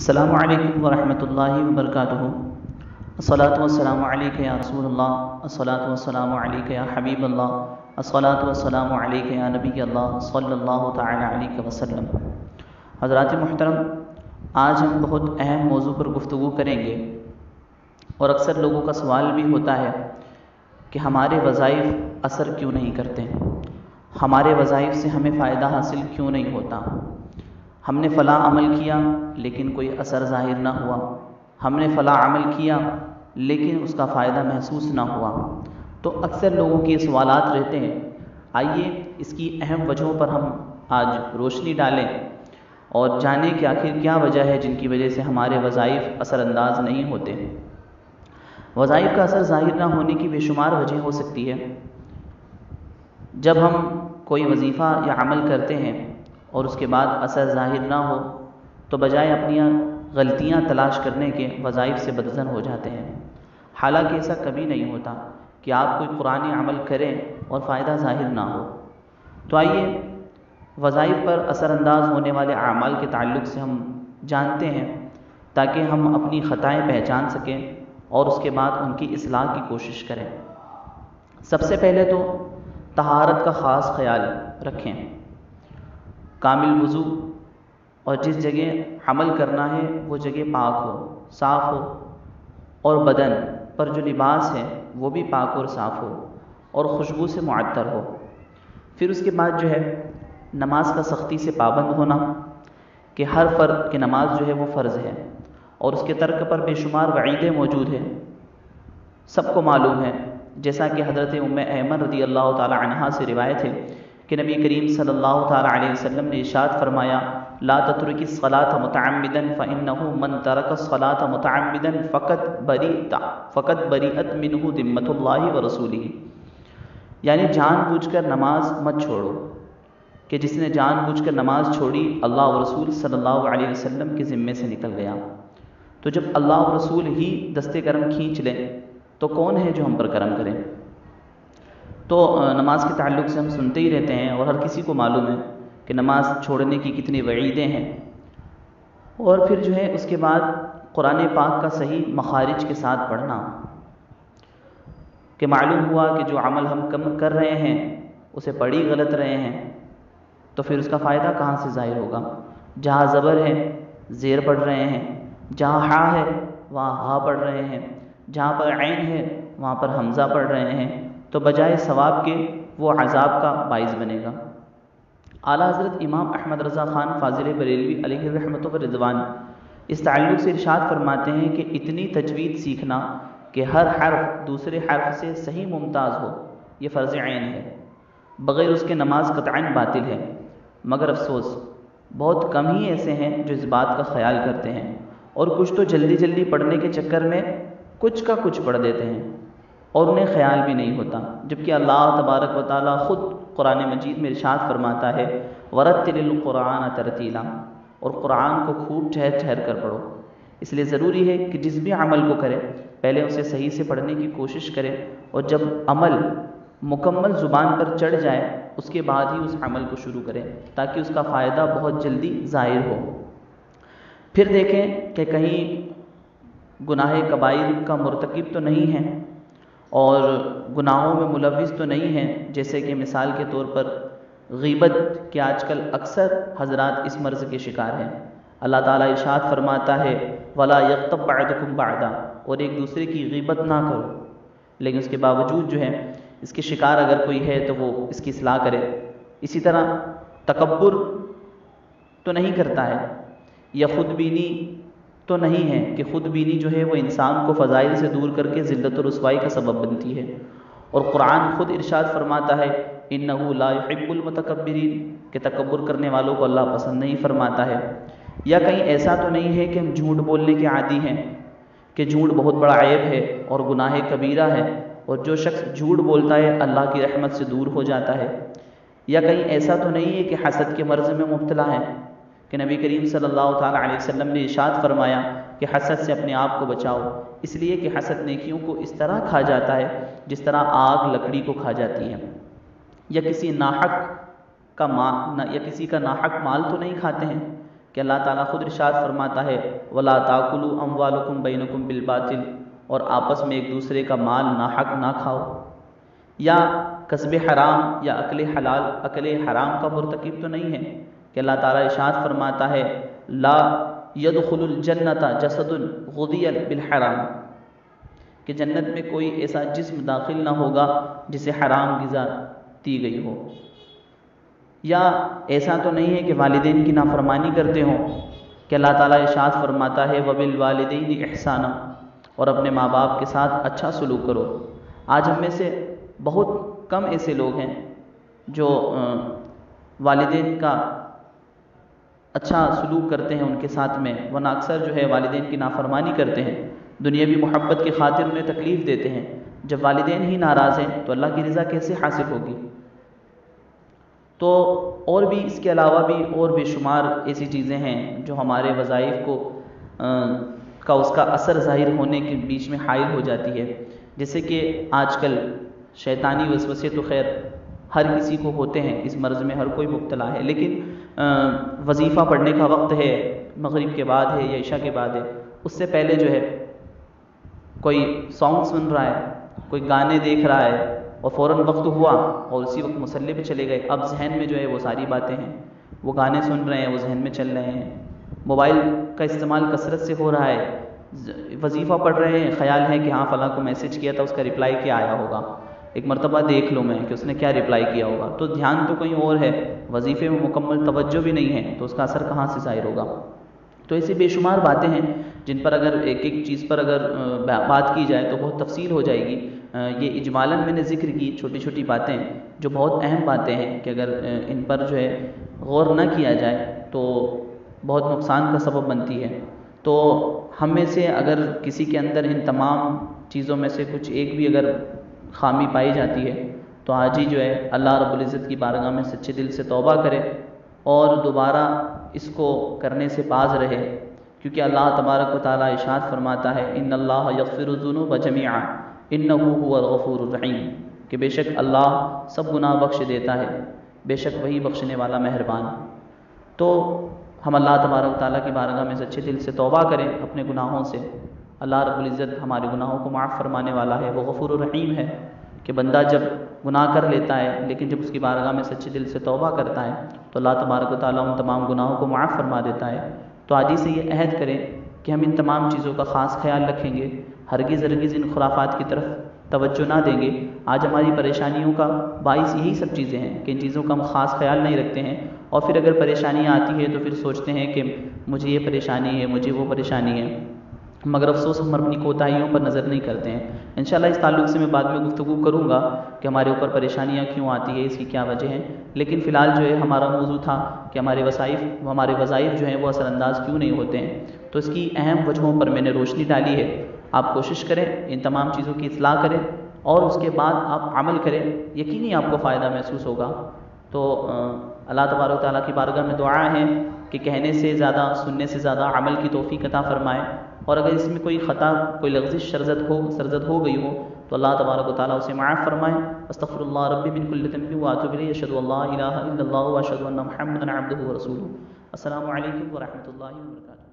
السلام علیکم ورحمۃ اللہ وبرکاتہ۔ الصلاۃ والسلام علیک یا رسول اللہ، الصلاۃ والسلام علیک یا حبیب اللہ، الصلاۃ والسلام علیک یا نبی اللہ صلی اللہ تعالی علیہ وسلم۔ حضرات محترم، آج ہم بہت اہم موضوع پر گفتگو کریں گے، اور اکثر لوگوں کا سوال بھی ہوتا ہے کہ ہمارے وظائف اثر کیوں نہیں کرتے، ہمارے وظائف سے ہمیں فائدہ حاصل کیوں نہیں ہوتا، ہم نے فلاں عمل کیا لیکن کوئی اثر ظاہر نہ ہوا، ہم نے فلاں عمل کیا لیکن اس کا فائدہ محسوس نہ ہوا۔ تو اکثر لوگوں کے سوالات رہتے ہیں۔ آئیے اس کی اہم وجہوں پر ہم آج روشنی ڈالیں اور جانیں کہ آخر کیا وجہ ہے جن کی وجہ سے ہمارے وظائف اثر انداز نہیں ہوتے۔ وظائف کا اثر ظاہر نہ ہونے کی بے شمار وجہ ہو سکتی ہے۔ جب ہم کوئی وظیفہ یا عمل کرتے ہیں اور اس کے بعد اثر ظاہر نہ ہو تو بجائے اپنی غلطیاں تلاش کرنے کے وظائف سے بدظن ہو جاتے ہیں، حالانکہ ایسا کبھی نہیں ہوتا کہ آپ کوئی قرآنی عمل کریں اور فائدہ ظاہر نہ ہو۔ تو آئیے وظائف پر اثر انداز ہونے والے اعمال کے تعلق سے ہم جانتے ہیں، تاکہ ہم اپنی خطائیں پہچان سکیں اور اس کے بعد ان کی اصلاح کی کوشش کریں۔ سب سے پہلے تو طہارت کا خاص خیال رکھیں، کامل وضو، اور جس جگہ عمل کرنا ہے وہ جگہ پاک ہو، صاف ہو، اور بدن پر جو لباس ہے وہ بھی پاک اور صاف ہو اور خوشبو سے معطر ہو۔ پھر اس کے بعد جو ہے نماز کا سختی سے پابند ہونا، کہ ہر فرد کی نماز جو ہے وہ فرض ہے، اور اس کے ترک پر بے شمار وعیدیں موجود ہیں۔ سب کو معلوم ہے، جیسا کہ حضرت ام ایمن رضی اللہ تعالی عنہا سے روایت ہے کہ نبی کریم صلی اللہ تعالی علیہ وسلم نے ارشاد فرمایا، لا تترک الصلاۃ متعمدا فانه من ترک الصلاۃ متعمدا فقد برئت منه ذمۃ اللہ ورسولہ، یعنی جان بوجھ کر نماز مت چھوڑو، کہ جس نے جان بوجھ کر نماز چھوڑی اللہ و رسول صلی اللہ علیہ وسلم کے ذمے سے نکل گیا۔ تو جب اللہ و رسول ہی دستے کرم کھینچ لیں تو کون ہے جو ہم پر کرم کرے؟ تو نماز کے تعلق سے ہم سنتے ہی رہتے ہیں، اور ہر کسی کو معلوم ہے کہ نماز چھوڑنے کی کتنی وعیدیں ہیں۔ اور پھر جو ہے اس کے بعد قرآن پاک کا صحیح مخارج کے ساتھ پڑھنا، کہ معلوم ہوا کہ جو عمل ہم کم کر رہے ہیں اسے پڑھ ہی غلط رہے ہیں، تو پھر اس کا فائدہ کہاں سے ظاہر ہوگا؟ جہاں زبر ہے زیر پڑھ رہے ہیں، جہاں ہا ہے وہاں ہا پڑھ رہے ہیں، جہاں پر عین ہے وہاں پر حمزہ پڑھ رہے ہیں، تو بجائے ثواب کے وہ عذاب کا باعث بنے گا۔ اعلیٰ حضرت امام احمد رضا خان فاضل بریلوی علیہ رحمۃ و رضوان اس تعلق سے ارشاد فرماتے ہیں کہ اتنی تجوید سیکھنا کہ ہر حرف دوسرے حرف سے صحیح ممتاز ہو، یہ فرض عین ہے، بغیر اس کے نماز قطعاً باطل ہے۔ مگر افسوس بہت کم ہی ایسے ہیں جو اس بات کا خیال کرتے ہیں، اور کچھ تو جلدی جلدی پڑھنے کے چکر میں کچھ کا کچھ پڑھ دیتے ہیں اور انہیں خیال بھی نہیں ہوتا، جبکہ اللہ تبارک و تعالیٰ خود قرآن مجید میں ارشاد فرماتا ہے وَرَتِّلِ الْقُرْآنَ تَرْتِیلًا، اور قرآن کو خوب ٹھہر ٹھہر کر پڑھو۔ اس لیے ضروری ہے کہ جس بھی عمل کو کرے پہلے اسے صحیح سے پڑھنے کی کوشش کرے، اور جب عمل مکمل زبان پر چڑھ جائے اس کے بعد ہی اس عمل کو شروع کرے، تاکہ اس کا فائدہ بہت جلدی ظاہر ہو۔ پھر دیکھیں کہ کہیں گناہ کبائر کا مرتکب تو نہیں ہے اور گناہوں میں ملوث تو نہیں ہیں، جیسے کہ مثال کے طور پر غیبت کے آج کل اکثر حضرات اس مرض کے شکار ہیں۔ اللہ تعالیٰ ارشاد فرماتا ہے وَلَا يَغْتَبْ بَعْضُكُمْ بَعْضًا، اور ایک دوسرے کی غیبت نہ کرو، لیکن اس کے باوجود جو ہے اس کے شکار اگر کوئی ہے تو وہ اس کی اصلاح کرے۔ اسی طرح تکبر تو نہیں کرتا ہے، یا خود بینی تو نہیں ہے کہ خود بینی جو ہے وہ انسان کو فضائل سے دور کر کے ذلت و رسوائی کا سبب بنتی ہے، اور قرآن خود ارشاد فرماتا ہے اِنَّهُ لَا يُحِبُّ الْمُتَكَبِّرِينَ، کہ تکبر کرنے والوں کو اللہ پسند نہیں فرماتا ہے۔ یا کہیں ایسا تو نہیں ہے کہ ہم جھوٹ بولنے کے عادی ہیں، کہ جھوٹ بہت بڑا عیب ہے اور گناہ کبیرہ ہے، اور جو شخص جھوٹ بولتا ہے اللہ کی رحمت سے دور ہو جاتا ہے۔ یا کہیں ایسا تو نہیں ہے کہ حسد کے مرض میں مبتلا ہے، کہ نبی کریم صلی اللہ تعالیٰ علیہ وسلم نے ارشاد فرمایا کہ حسد سے اپنے آپ کو بچاؤ، اس لیے کہ حسد نیکیوں کو اس طرح کھا جاتا ہے جس طرح آگ لکڑی کو کھا جاتی ہے۔ یا کسی کا ناحق مال تو نہیں کھاتے ہیں کہ اللہ تعالیٰ خود ارشاد فرماتا ہے وَلَا تَأْكُلُوا أَمْوَالَكُمْ بَيْنَكُمْ بِالْبَاطِلِ، اور آپس میں ایک دوسرے کا مال ناحق نہ کھاؤ، یا کسب حرام یا عقل حرام کا مرتکب تو نہیں ہے کہ اللہ تعالیٰ ارشاد فرماتا ہے لا يدخل الجنت جسد غذی بالحرام، کہ جنت میں کوئی ایسا جسم داخل نہ ہوگا جسے حرام غذا دی گئی ہو، یا ایسا تو نہیں ہے کہ والدین کی نافرمانی کرتے ہوں کہ اللہ تعالیٰ ارشاد فرماتا ہے وبالوالدین احسانا، اور اپنے ماں باپ کے ساتھ اچھا سلوک کرو۔ آج ہم میں سے بہت کم ایسے لوگ ہیں جو والدین کا اچھا سلوک کرتے ہیں ان کے ساتھ میں، ورنہ اکثر جو ہے والدین کی نافرمانی کرتے ہیں، دنیاوی محبت کی خاطر انہیں تکلیف دیتے ہیں۔ جب والدین ہی ناراض ہیں تو اللہ کی رضا کیسے حاصل ہوگی؟ تو اور بھی اس کے علاوہ بھی اور بے شمار ایسی چیزیں ہیں جو ہمارے وظائف کو اس کا اثر ظاہر ہونے کے بیچ میں حائل ہو جاتی ہے، جیسے کہ آج کل شیطانی وسوسے تو خیر ہر کسی کو ہوتے ہیں، اس مرض میں ہر کوئی مبتلا ہے، لیکن وظیفہ پڑھنے کا وقت ہے، مغرب کے بعد ہے یا عشاء کے بعد ہے، اس سے پہلے جو ہے کوئی سانگ سن رہا ہے، کوئی گانے دیکھ رہا ہے، اور فوراً وقت ہوا اور اسی وقت مصلی پہ چلے گئے۔ اب ذہن میں جو ہے وہ ساری باتیں ہیں، وہ گانے سن رہے ہیں، وہ ذہن میں چل رہے ہیں، موبائل کا استعمال کثرت سے ہو رہا ہے، وظیفہ پڑھ رہے ہیں، خیال ہے کہ ہاں فلاں کو میسج کیا تھا، اس کا رپلائی کیا آیا ہوگا، ایک مرتبہ دیکھ لوں میں کہ اس نے کیا رپلائی کیا ہوگا، تو دھیان تو کہیں اور ہے، وظیفے میں مکمل توجہ بھی نہیں ہے، تو اس کا اثر کہاں سے ظاہر ہوگا؟ تو ایسی بے شمار باتیں ہیں جن پر اگر ایک ایک چیز پر اگر بات کی جائے تو بہت تفصیل ہو جائے گی۔ یہ اجمالاً میں نے ذکر کی چھوٹی چھوٹی باتیں جو بہت اہم باتیں ہیں کہ اگر ان پر جو ہے غور نہ کیا جائے تو بہت نقصان کا سبب بنتی ہے۔ تو ہم میں سے اگر کسی کے اندر ان تمام چیزوں میں سے کچھ ایک بھی اگر خامی پائی جاتی ہے تو آج ہی جو ہے اللہ رب العزت کی بارگاہ میں سچے دل سے توبہ کرے اور دوبارہ اس کو کرنے سے باز رہے، کیونکہ اللہ تبارک و تعالیٰ ارشاد فرماتا ہے ان اللہ یغفر الذنوب جميعا انہ هو الغفور الرحیم، کہ بے شک اللہ سب گناہ بخش دیتا ہے، بے شک وہی بخشنے والا مہربان۔ تو ہم اللہ تبارک و تعالیٰ کی بارگاہ میں سچے دل سے توبہ کریں اپنے گناہوں سے۔ اللہ رب العزت ہمارے گناہوں کو معاف فرمانے والا ہے، وہ غفور الرحیم ہے کہ بندہ جب گناہ کر لیتا ہے لیکن جب اس کی بارگاہ میں سچے دل سے توبہ کرتا ہے تو اللہ تبارک و تعالیٰ ان تمام گناہوں کو معاف فرما دیتا ہے۔ تو آج ہی سے یہ عہد کریں کہ ہم ان تمام چیزوں کا خاص خیال رکھیں گے، ہرگز ان خرافات کی طرف توجہ نہ دیں گے۔ آج ہماری پریشانیوں کا باعث یہی سب چیزیں ہیں کہ ان چیزوں کا ہم خاص خیال نہیں رکھتے ہیں، اور پھر اگر پریشانیاں آتی ہے تو پھر سوچتے ہیں کہ مجھے یہ پریشانی ہے، مجھے وہ پریشانی ہے، مگر افسوس ہم اپنی کوتاہیوں پر نظر نہیں کرتے ہیں۔ انشاءاللہ اس تعلق سے میں بعد میں گفتگو کروں گا کہ ہمارے اوپر پریشانیاں کیوں آتی ہے، اس کی کیا وجہ ہیں، لیکن فی الحال جو ہے ہمارا موضوع تھا کہ ہمارے وظائف جو ہیں وہ اثر انداز کیوں نہیں ہوتے ہیں، تو اس کی اہم وجہوں پر میں نے روشنی ڈالی ہے۔ آپ کوشش کریں ان تمام چیزوں کی اصلاح کریں اور اس کے بعد آپ عمل کریں، یقینی آپ کو فائدہ محسوس ہوگا۔ تو اللہ تبارک و تعالیٰ کی بارگاہ میں دعا ہے کہ کہنے سے زیادہ، سننے سے زیادہ عمل کی توفیق عطا فرمائے، اور اگر اس میں کوئی خطا، کوئی لغزش سرزد ہو گئی ہو تو اللہ تبارک و تعالیٰ اسے معاف فرمائے۔ استغفر اللہ ربی من کل ذنب واتوب الیہ، اشہد ان لا الہ الا اللہ واشہد ان محمدا عبدہ ورسولہ۔ السلام علیکم ورحمۃ اللہ وبرکاتہ۔